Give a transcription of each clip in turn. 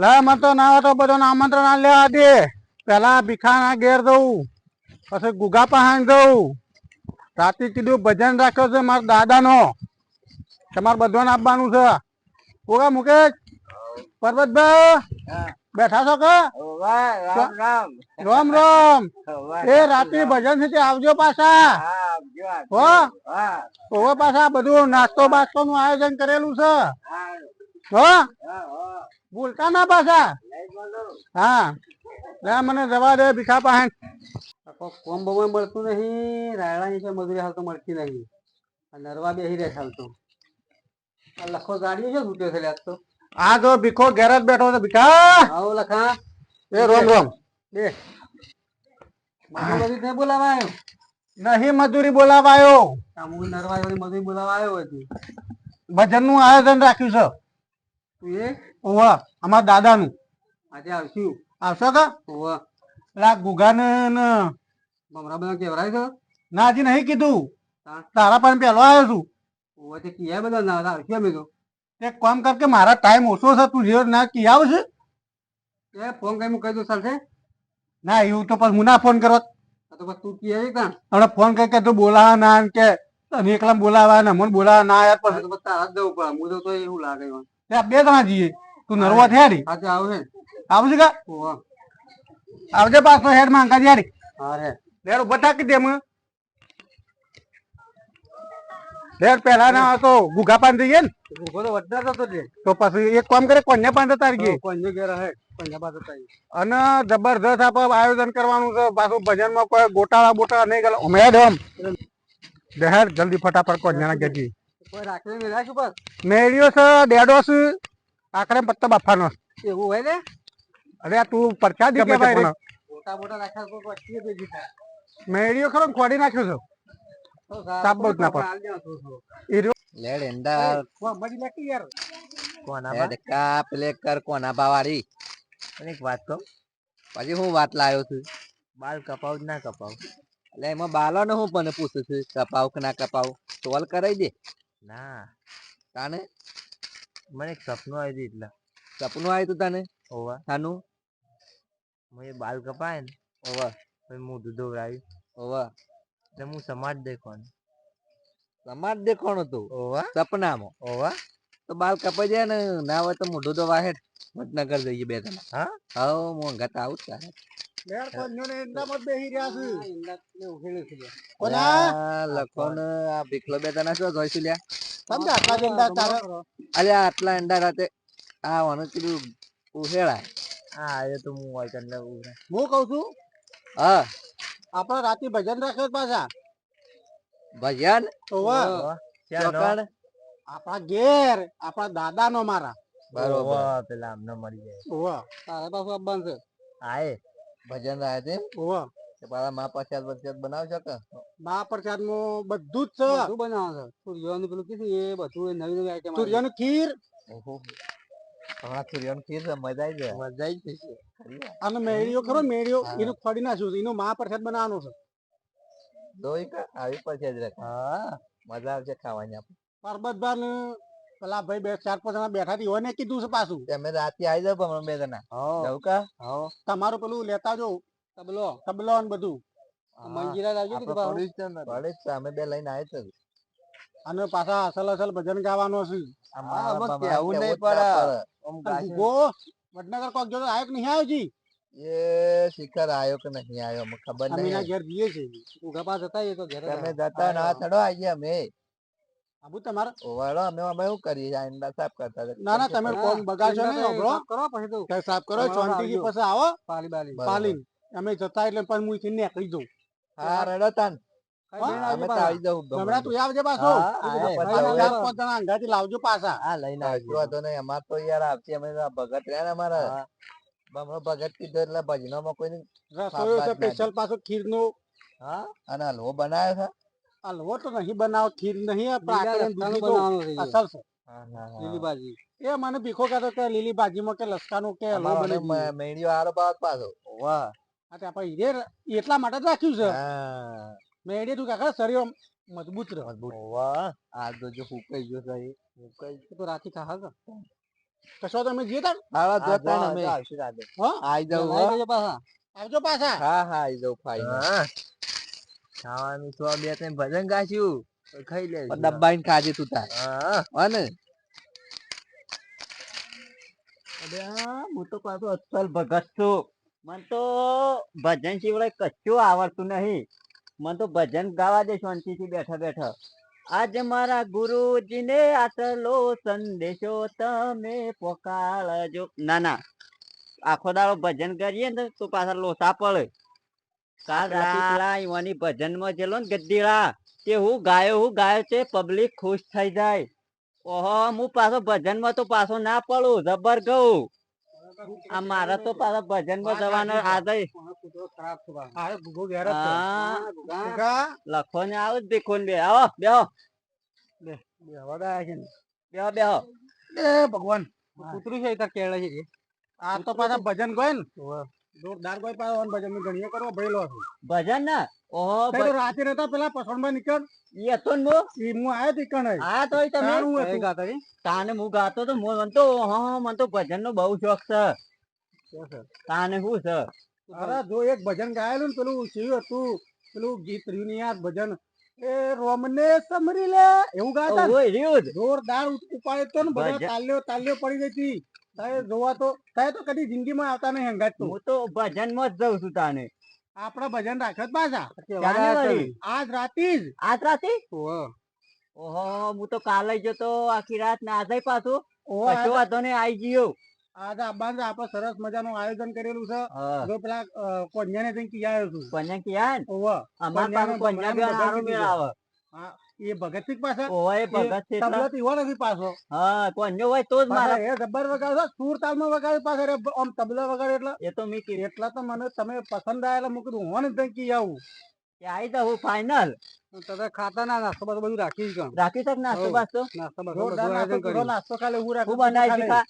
લે મને તો ના હોય તો બધાને આમંત્રણ આ લેવા દે. પેલા ભીખાના ઘેર જવું, પછી ગુગા પહાણ જવું. રાતે કીધું ભજન રાખ્યો છે મારા દાદાનો. તમારે બધાને આપવાનું છે. ઓગા મુકેશ, પરબતભાઈ બેઠા છો કે? રામ રામ. એ રાતે ભજન છે આવજો પાછા. હો પાછા બધું નાસ્તો બાસ્તો નું આયોજન કરેલું છે. હો ભૂલતા ના પાછા. હા મને જવા દે ભીખા પાસે. કોમ બહુ મળતું નહીં. રાયડાની છે મજૂરી હાલ તો મળતી નહીં. નરવા બેસી રહે હાલ તો. લખો ગાડીઓ છે છૂટ્યો છે આજ તો. આ જો ભીખો ઘેર જ બેઠો છે. ભીખા આવો લખા. એ રોમ રોમ બે મજૂરી નહીં બોલાવાયો. નહીં મજૂરી બોલાવાયો. હું નરવા મજૂરી બોલાવાયો હતી. ભજન નું આયોજન રાખ્યું છે. તું એ ઓવા અમારા દાદા નું આજે આવશું. આવશો કે? ઓવા પેલા ગુગા ને મમરા બધા કેવરાય છે. ના હજી નહીં કીધું. તારા પણ પેલો આવ્યો છું. ઓવા તે કિયા બધા ના આવશું અમે તો. એક કામ કર કે મારા ટાઈમ ઓછો છે. તું જે ના કી આવશે એ ફોન કઈ કહી દઉં ચાલશે. ના એવું તો પછી હું ના ફોન કરો તો પછી તું કી આવી કાં હમણાં ફોન કઈ કે તું બોલાવા ના કે તને એકલા બોલાવા ને મને બોલાવા ના યાર પછી તારા જ જવું પડે. હું તો એવું લાગે ત્યાં બે જણા જઈએ. તું નરવા થયા રી આજે આવશે. આવશે કા આવજે પાછો હેડ માં અંકા જારી. હા રે લેર બટાકી દે મને લેર પેલા ના તો ગુગા પાન જઈએ ને. ગુગો તો વધતા જતો રે. તો પછી એક કામ કરે કોને પાન જતા રહીએ. કોને ઘેર હે કોને પાન જતા અને જબરદસ્ત આપણે આયોજન કરવાનું છે. પાછું ભજન માં કોઈ ગોટાળા બોટાળા નહીં ગયેલા અમે હેડ દેહેર જલ્દી ફટાફટ કોઈ જણા ગેજી કોઈ રાખે નહીં રાખ ઉપર મેળ્યો છે ડેડો છે આકરે પત્તા બાફાનો એવું હોય ને. અરે તું પરચા દી કે ભાઈ મોટા મોટા રાખ્યા કોઈ વસ્તી ભેગી થાય. મેળ્યો ખરો ખોડી નાખ્યો છો. સાબત ના પર લેડ એંડા મજી લેકી યાર કોના બા કા પ્લે કર કોના બાવાળી. એક વાત કહું પછી હું વાત લાવ્યો છું. બાલ કપાવ ના કપાવ એટલે એમાં બાલો ને હું પણ પૂછું છું કપાવ કે ના કપાવ સોલ કરાવી દે. ના તાને મને એક સપનું આવી હતું. એટલે સપનું આવ્યું તું તને? ઓવા તાનું મને બાલ કપાય ને ઓવા પછી મોઢું ધોવરાયું ઓવા એટલે હું સમાજ દેખવાનું. સમાજ દેખવાનું તું ઓવા સપનામાં ઓવા તો બાલ કપાઈ જાય ને ના હોય તો મોઢું તો વાહે વડનગર જઈએ બે જણા. હા હા મોંઘા તો આવું જ તારે આટલા અંડા રાતે આવવાનું કીધું ઉહેળાય. હા એ તો હું હોય હું કઉ છું. હા આપડે રાતે ભજન રાખે પાછા. ભજન આપણા ઘેર આપણા દાદા નો મારા બરોબર પેલા આમને મળી જાય. તારે પાછું આપવાનું છે. હા ભજન રાય છે. મહાપ્રસાદ વરસાદ બનાવશો કે? મહાપ્રસાદ નું બધું જ છે. બધું બનાવે છે. સૂર્યનું પેલું કીધું એ બધું નવી નવી આઈટમ. સૂર્યનું ખીર સૂર્યનું ખીર મજા આવી જાય. મજા આવી જશે. અને મેળીઓ ખરો મેળીઓ એનું ફોડી નાખ્યું છે. એનો મહાપ્રસાદ બનાવવાનો છે. દોઈ કા આવી પ્રસાદ રે. હા મજા આવશે ખાવાની. આપણે પરબતભાઈ ને પેલા ભાઈ બે ચાર પાંચ જણા બેઠા હતી હોય ને કીધું છે પાછું. અમે રાતે આવી જાવ પણ બે જણા જવું કા તમારું પેલું લેતા જો તબલો તબલો ને બધું મંજીરા લાવજો અમે બે લઈને આવે છે. અને પાછા અસલ અસલ ભજન ગાવાનું છે. કેવું નહીં પડે વડનગર કોક જો આયો કે નહીં આવ્યો જી એ શિખર આવ્યો કે નહીં આવ્યો ખબર નહીં. અમે ઘેર જઈએ છીએ ઉગા પાસ હતા એ તો ઘેર અમે જતા ના ચડો આવીએ અમે આબુ તમારે ઓવાળો અમે અમે શું કરીએ અંડા સાફ કરતા ના ના તમે કોમ બગાડશો નહીં ઓબળો કરો પછી તો સાફ કરો શાંતિથી પછી આવો પાલી બાલી પાલી અમે જતા એટલે પણ હું થી નીકળી જઉં. હા રડો તાન અમે તો આવી જવું ગમડા તું આવજે પાછો ચાર પાંચ જણા અંગાથી લાવજો પાછા. હા લઈને આવજો તો નહીં અમાર તો યાર આવતી અમે ભગત રહ્યા ને અમારા ભગત કીધું એટલે ભજનો માં કોઈ રસોઈ સ્પેશિયલ પાછો ખીર નું. હા અને હલવો બનાવ્યો છે. હલવો તો નહીં બનાવો ખીર નહીં અસર છે. લીલી ભાજી એ મને ભીખો કહેતો કે લીલી ભાજી માં કે લસકાનું કે મેળીઓ હારો પાવત પાછો વાહ આપણે એટલા માટે જ રાખ્યું છે. મેળી તું કાકા શરીર મજબૂત રહે. વાહ આ તો જો ફૂકાઈ ગયો તો રાતી ખા કશો તમે જઈએ તાર હાલો જોતા ને અમે આવશું રાતે હા આઈ જાવ પાછા આવજો પાછા હા હા આઈ જાવ ફાઈ ખાવાનું તો બે ત્રણ ભજન ગાશું ખાઈ લે દબાઈને ખાજે તું તાર હા ને હું તો પાછો અસલ ભગત છું મને તો ભજન સિવાય કશું આવડતું નહીં મને તો ભજન ગાવા દે શાંતિથી બેઠા બેઠા આજ મારા ગુરુજીને આટલો સંદેશો તમે પોકાળજો ના ના આખો દાડો ભજન કરીએ ને તો પાછા લોસા પડે કાલ રાતે પેલા ઈવાની ભજન માં જેલો ને ગદ્દીડા તે હું ગાયો છે પબ્લિક ખુશ થઈ જાય ઓહો હું પાછો ભજન માં તો પાછો ના પડું જબર ગઉં આ મારા તો પાછા ભજન માં જવાનો આદય લખો ને આવો જ દેખો ને બે આવો બેહો બેહો બેહો એ ભગવાન કૂતરું છે કેળે છે આ તો પાછા ભજન ગયો ને જોરદાર કોઈ પાછો ભજન ગણીએ કરવા ભરેલો છું ભજન ને ઓહો રાતે રહેતા પેલા પસંદ નીકળ એ હતો ને હું આવ્યો તીકણ આયા તો તમે ગાતા તાને હું ગાતો તો મને તો હા મને તો ભજન નો બહુ શોખ છે તાને શું છે અરે જો એક ભજન ગાયેલું ને પેલું શિવ હતું પેલું ગીત રહ્યું ને યાર ભજન એ રોમને સમરી લે એવું ગાતા જોરદાર ઉપાડે તો ને બધા તાલ્યો પડી ગઈ હતી તારે જોવા તો તારે તો કદી જિંદગીમાં આવતા નહીં હંગાત હું તો ભજન માં જ જઉં છું તાને આપડા ભજન રાખ્યો જ પાછા આજ રાતે ઓહો હું તો કાલે જતો આખી રાત ને આજે પાછું કશો વાંધો ને આઈ ગયો આજે આપડે સરસ મજાનું આયોજન કરેલું છે જો પેલા કોન્યા ને કિયા છું કોન્યા કિયા ને અમાર પાસે કોન્યા બી સારું મેળાવે એ ભગત સિંહ પાસે ઓય ભગત સિંહ તબલા ઈવો નથી પાછો હા કોન્યો હોય તો જ મારે એ જબર વગાડે સુર તાલ માં વગાડે પાછો આમ તબલા વગાડે એટલે એ તો મી એટલા તો મને તમે પસંદ આયેલા મૂકી દઉં હોને ધંકી આવું કે આઈ જાવ ફાઈનલ તમે ખાતા ના નાસ્તો બધું રાખી જ રાખી શક નાસ્તો બાસ્તો નાસ્તો ખાલી હું રાખું બનાવી ખા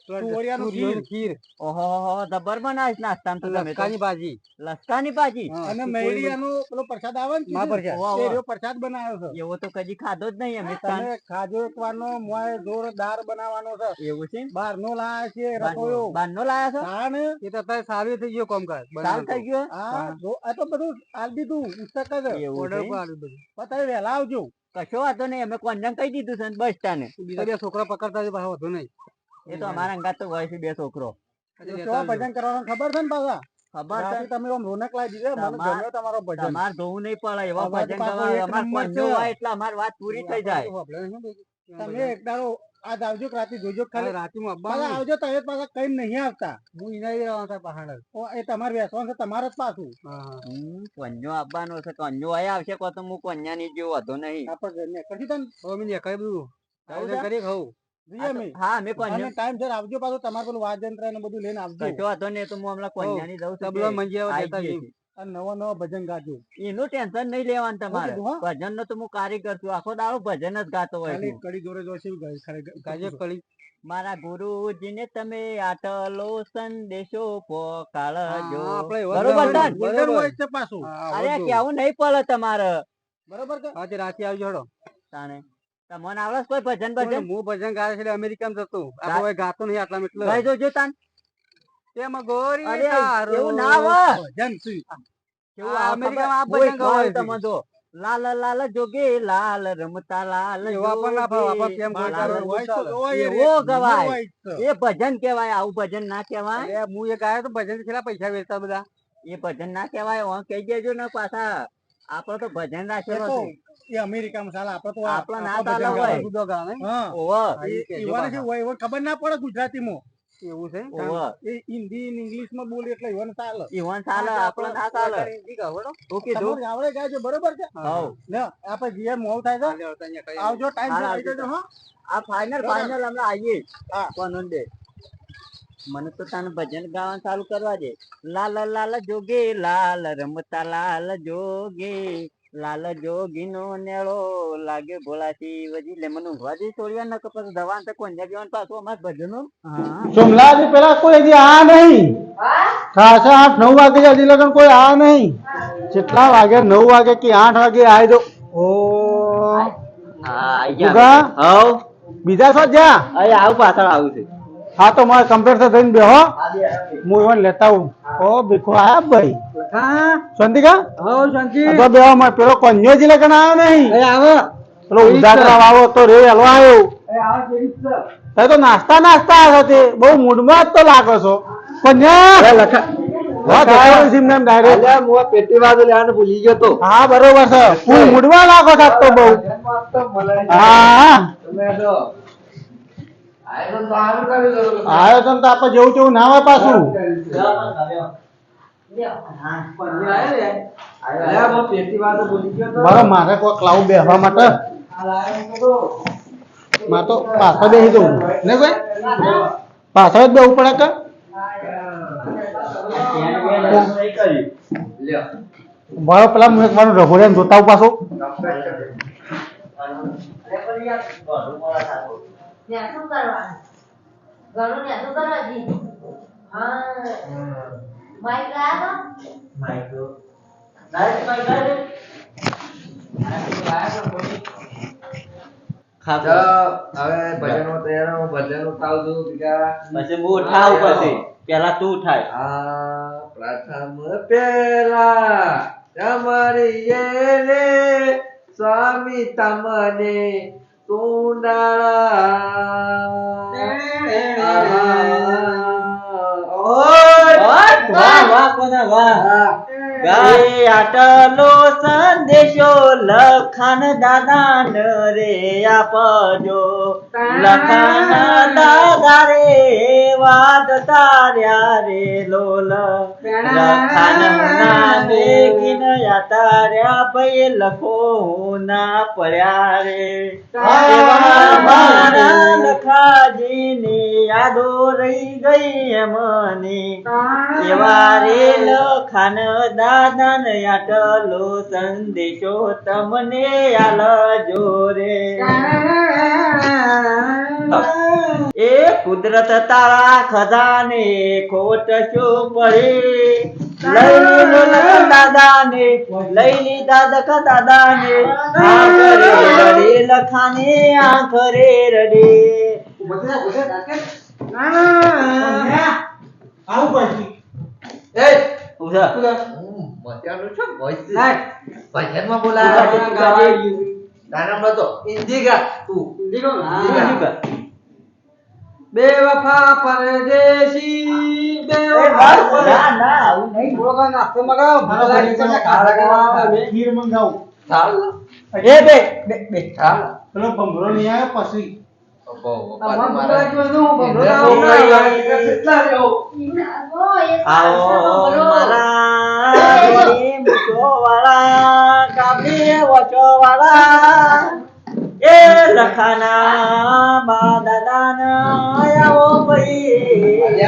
ખીર ઓહો જબર બનાવીશ નાસ્તા તો લસકાની ભાજી અને મેળીયાનો પેલો પ્રસાદ આવે ને પ્રસાદ બનાવ્યો છે એવો તો કદી ખાધો જ નહીં અમે ખાજો એક વારનો મોય જોરદાર બનાવવાનો છે એવું છે બહાર નો લાયા છે રસોયો બહાર નો લાયા છે એ તો અત્યારે સારું થઈ ગયો કામકાજ સારું થઈ ગયો આ તો બધું આલ દીધું પુસ્તક જ ઓર્ડર પર આલ્યું બધું તમે વહેલા આવજો કશો વાંધો નહીં અમે કોન્જંગ કહી દીધું છે બસ તાને બીજા બે છોકરા પકડતા છે પાછા વધુ નહીં એ તો અમારા અંગાત તો હોય છે બે છોકરો ભજન કરવાનું ખબર છે ને પાછા ખબર છે તમે આમ રોનક લાવી દીધે મને ગમ્યો તમારો ભજન તમાર જોવું નહીં પડે એવા ભજન ગાવા અમાર કોન્જો હોય એટલે અમાર વાત પૂરી થઈ જાય તમે એક દાડો આજ આવજો રાતે જોજો ખાલી રાતીમાં આવજો તમે પાછા કઈ નહીં આવતા હું ઇનાઈ આવતા પહાડ એ તમારે બેસવાનું છે તમારે જ પાછું કોન્યો આવવાનો છે કોન્યો આય આવશે કો તો હું કોન્યા ની જેવો હતો નહીં આપણે કરી તને અમે કઈ બધું કરી ખાવું હા મેં કોન્યા ટાઈમ સર આવજો પાછું તમારે પેલું વાદ્યંત્ર ને બધું લઈને આવજો કશો હતો ને તો હું હમણાં કોન્યા ની જઉં તબલો મંજીયા દેતા જઈ અને નવા ભજન ગાજો એનું ટેન્શન નહીં લેવાનું તમારે ભજન નો તો હું કારીગર છું આખો દાડો ભજન જ ગાતો હોય કડી જોડે જોશે ગાજે કડી મારા ગુરુજીને તમે આટલો સંદેશો પોકાળજો બરોબર છે પાછું અરે કેવું નહીં પડે તમારે બરોબર છે આજે રાતે આવજો હડો તાણે તમને આવડે કોઈ ભજન હું ભજન ગાય છે અમેરિકામાં જતો આપણે ગાતો નહીં આટલા એટલે ભાઈ જોજો તાન તેમાં ગોરી એવું ના હોય ભજન શું કેવું અમેરિકામાં આ ભજન ગાય તમે જો લાલ લાલ જોગે લાલ રમતા લાલ એવા પણ ના ભાવ આપણ કેમ એવો ગવાય એ ભજન કહેવાય આવું ભજન ના કહેવાય હું એ ગાયો તો ભજન કેટલા પૈસા વેચતા બધા એ ભજન ના કહેવાય કહી દેજો ને પાછા આપડે તો ભજન રાખેલો છે એ અમેરિકામાં ચાલે આપડે તો આપડે ના ચાલે હોય ખબર ના પડે ગુજરાતીમાં એવું છે ઓવા એ હિન્દી ઇંગ્લિશ માં બોલે એટલે ઈવન ચાલે આપણે ના ચાલે ઓકે જો આવડે ગાજો બરોબર છે હાઉ લે આપણે જે મોવ થાય છે આવજો ટાઈમ આવી જજો હો આ ફાઇનલ અમે આવીએ હા કોનન દે મને તો તને ભજન ગાવાનું ચાલુ કરવા દે લાલ લાલ જોગે લાલ રમતા લાલ જોગે લાલ જોગી નો નેળો લાગે ભોળાથી વજી લે મને ઊંઘવા દે છોડ્યા ન કપસ દવા તો કોન્યા પીવાનું પાછું અમાર ભજનો સોમલાજી પેલા કોઈ હજી આ નહીં ખાસા 8-9 વાગે હજી લગન કોઈ આ નહીં કેટલા વાગે 9 વાગે કે 8 વાગે આવી દો ઓ હા આઈ ગયા હવ બીજા છો જ્યાં આવું પાછળ આવું છે હા તો મારે કમ્પ્યુટર થઈને બેહો હું ઇવન લેતા આવું ઓ ભીખો આયા ભાઈ શાંતિ કા તો બેહો મારે પેલો કન્યો જિલ્લા કણ આવ્યો નહીં પેલો ઉજાગરા વાળો તો રે હલવા આવ્યો તો નાસ્તા આવ્યો તે બહુ મૂડમાં જ તો લાગો છો કન્યા પેટી બાજુ લેવાનું ભૂલી ગયો તો હા બરોબર છે ફૂલ મૂડમાં લાગો છો તો બહુ હા આયોજન તો આપણે જેવું તેવું ના હોય પાછું બરાબર મારે કોઈ ક્લાઉડ બેસવા માટે મારે તો પાછળ બેસી જવું ને ભાઈ પાછળ જ બેવું પડે કે બરાબર પેલા હું એક મારું રઘોડિયા જોતા આવું પાછું શું કરવાનું ઘણું ને શું કરવા જી હા માઈક લાયા હવે ભજન તૈયાર ભજન ઉઠાવું છું પછી હું ઉઠાવું પછી પેલા તું ઉઠાય પ્રથમ પેલા તમારી રે સ્વામી તમને આટલો સંદેશો લખાન દાદા રે આપજો લખાન દાદા રે વાદ તાર્યા રે લોલ લખાન ના બેગીન તાર્યા ભાઈ લખો ના પડ્યા રે મારા લખાજી ની યાદો રહી ગઈ મને એવા રે લખાન દાદા ને આટલો સંદેશો તમને આલજો રે એ કુદરત તારા ખજાને ખોટ શું પડી લઈ લીધો દાદા ને લઈ લીધા દખા દાદા ને આંખ રે રડે લખાને આંખ રે રડે આવું પછી ઉધા ભજનમાં બોલા ઇન્દિગા બે વફા પરદેશી બે ખીર મંગાવું પેલો ભમરો નહીં આવે પછી એ લખાના બા દાદાના આવો ભાઈ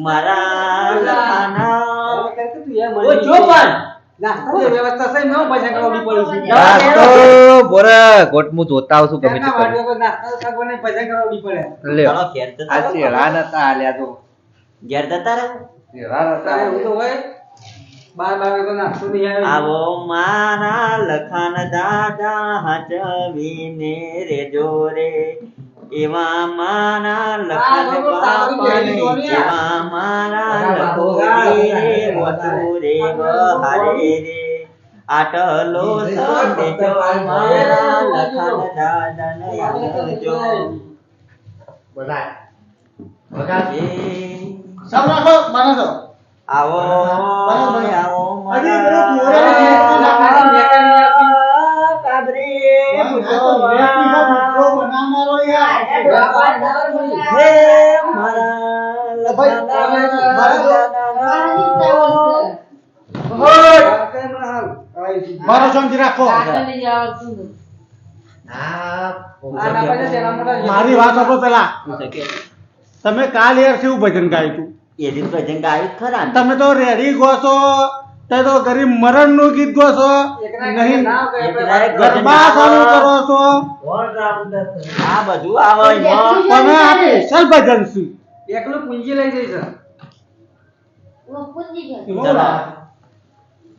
મારા લખાના ગોટમું જોતા આવશું ગમે ઘેર જતા આવો મારા લખાન દાદા હાચવીને રેજો રે એવા મારા લખાન બાપાને એવા મારા લખોરી રે વસુરે વહારે રે આટલો સંદેશો મારા લખાન દાદાને આપજો સબ રાખો માનો તો આવો આવો મારો શાંતિ રાખો મારી વાત આપો પેલા તમે કાલ યાર કેવું ભજન ગાયું તું એ રીત ભજન ગાયું ખરા તમે તો રેડી ગો છો તે તો ગરીબ મરણ નું ગીત ગો છો નહીં ગરબા ચાલુ કરો છો આ બધું આવે તમે આ સ્પેશિયલ ભજન છું એકલું પૂંજી લઈ જઈશ પૂંજી ચલો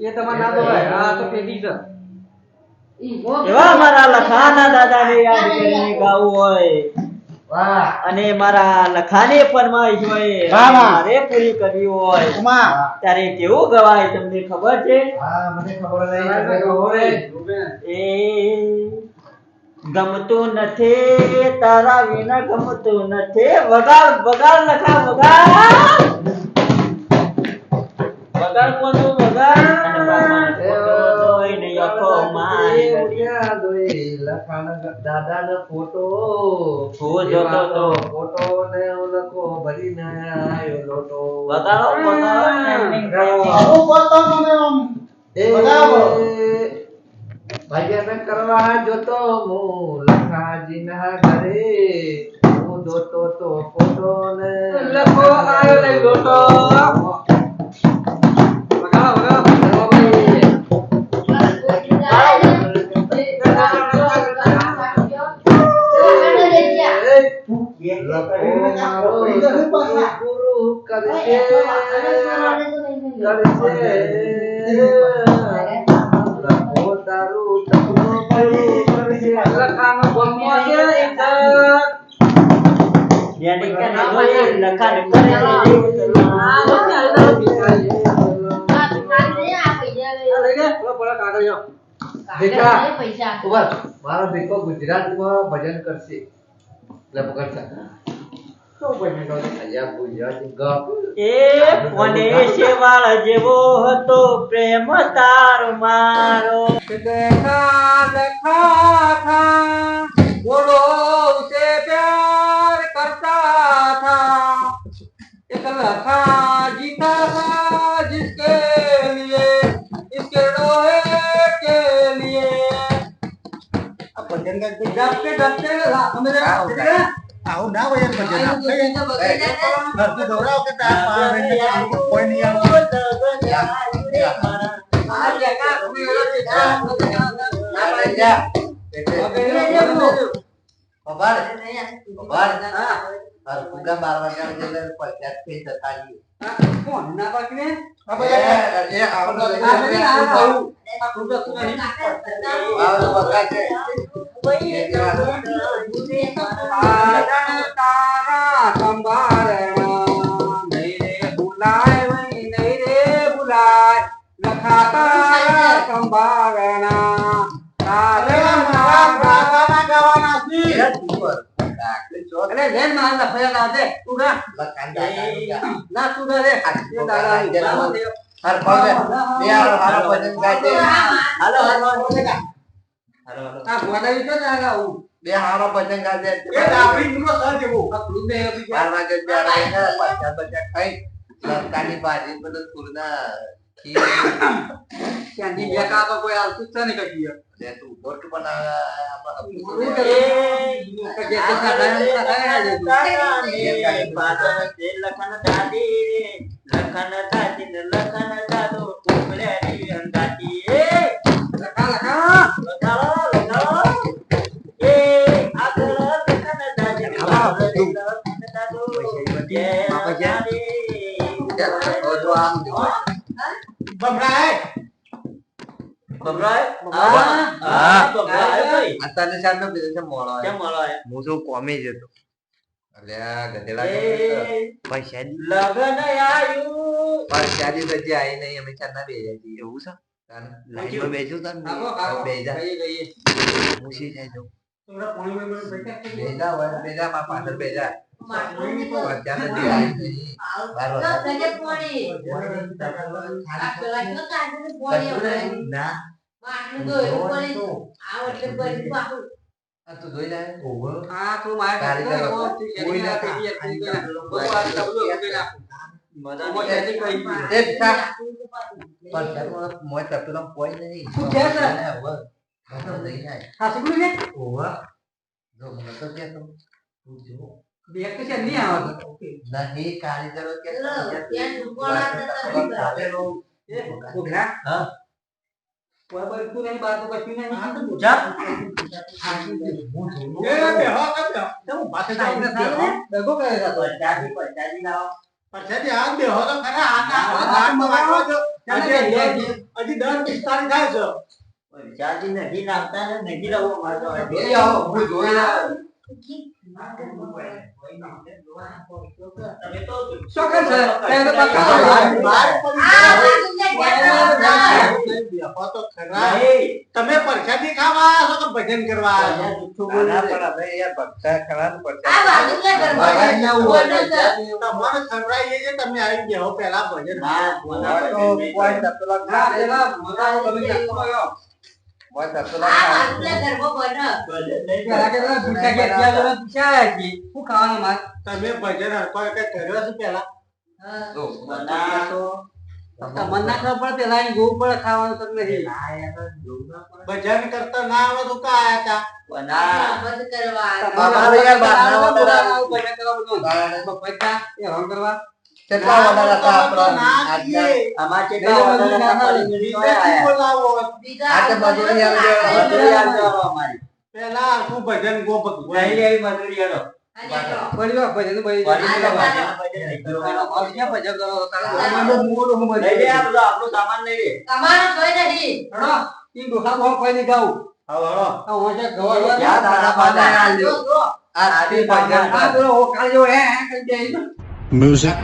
એ તમારે ના બોલાય આ તો પેટી છે એવા મારા લખાના દાદાને યાદ કરીને ગાવું હોય વાહ અને મારા લખાને ફરમાઈશ હોય વાહ, વાહ. મારે પૂરી કરવી હોય ઉમા ત્યારે કેવું ગવાય તમને ખબર છે હા મને ખબર નહીં તમે કહો રે એ ગમતું નથી તારા વિના ગમતું નથી વગાડ વગાડ લખા વગાડ વગાડ કોનું વગાડ અને બાપાને ફોટો જોઈને યકો મારી ગળી. દાદાનો ફોટો હું જોતો તો. ફોટો ને ઓલકો ભરીને આયો લોટો વગાડો વગાડો એમની ગાઓ. આવું બોલતો મને આમ એ બરાબર. ભજન કરવા જોતો હું લખાજીના ઘરે હું જોતો તો ફોટો ને લખો આયો ને લોટો વગાડો વગાડો ભાઈ ગુરુ કરશે લખો તારું તપનો ભાઈ કરશે લખાનો ગમો છે ઇજ્જત યાની કે નોય લખાને કરે મારો દીકરો ગુજરાતમાં ભજન કરશે એટલે પકડતા તો ભજન કરશે અહીંયા ગુજરાતી ગપ એ કોને શેવાળ જેવો હતો પ્રેમ તારો મારો देखा देखा था वो लोग उसे प्यार करता था एक लखा जीता था जिसके लिए इसके रोए के लिए ભજન ગાય डबके डबके हमें આવું ના ભજન ભજન ઘરથી દોરાવ કે તાર પાડે કોઈ નહીં આવે બે હારો ભજન ગાજે એ ડાબરી નું સર જેવું કપડું ને 12 વાગે ત્યારે પચાસ બચા ખાઈ લંકાની ભાજી બધું સુરના ખીર ક્યાંથી બેકા તો કોઈ આવતું જ નહીં કહીએ લે તું બોટ બનાવ્યા હું શું કોમી જતો અલ્યા ગધેડા લગન આયુ શાદી પછી આવી નહીં અમે ચાર ના બે જાય છીએ એવું છે લાઈનમાં બેસું તાર બે જા મુશી જાય તો બેજા હોય બેજા માં પાછળ બેજા અત્યારે દી આવી નહીં ના તું જોઈ લે ઓવર તું મારે કોઈ ના મોય તપેલો કોઈ નહીં શું કહે છે? લઈ જાય હા શીખલું ને ઓવર જો મને તો કે તું જો બેક તો છે નહીં આવે નહીં કારીગરો કે હા કોઈ બર તું નહીં બાર તો કશું નહીં જા એ બેહો કે તો બાતે જાય ને દગો કરે છે તો પચાજી લાવો પછી આ બેહો તો ખરા આ ગામમાં વાગો છો હજી 10:45 થાય છે પૈસાથી નથી લાવતા ને નથી લાવવું અમારે તો. એ આવો હું જોઈ આવ્યો. તમે તો શું કરે છે? તે તો બકા. તમે પ્રસાદી ખાવા આવ્યા છો કે ભજન કરવા આવ્યા છો? જુઠ્ઠું બોલે છે. તમારે ખવડાવીએ છે, તમે આવી ગયા હો પેલા ભજન. ના, કોના ભજન નહીં કરે. તમે ભજન હરખો એક કર્યો છે પેલા? બના તો તમન્ના ખબર પેલા અહીં ગોળ પર ખાવાનું તમને ભજન કરતા ના આવે તો કા આયા બના અમાર કેટલા order હતા, પડી તા બોલાવો. મજૂરી આવજો અમારી. પેલા આખું ભજન ગો ભગવાન. નહીં લેવી મજૂરી હેડો. ભજન ભજન નહીં કરવાનું. લઈ લે આ બધું, આપણું સામાન લઈ લે. હળો હળો. યાદ આના પાછા. આરતી ભજન. Music.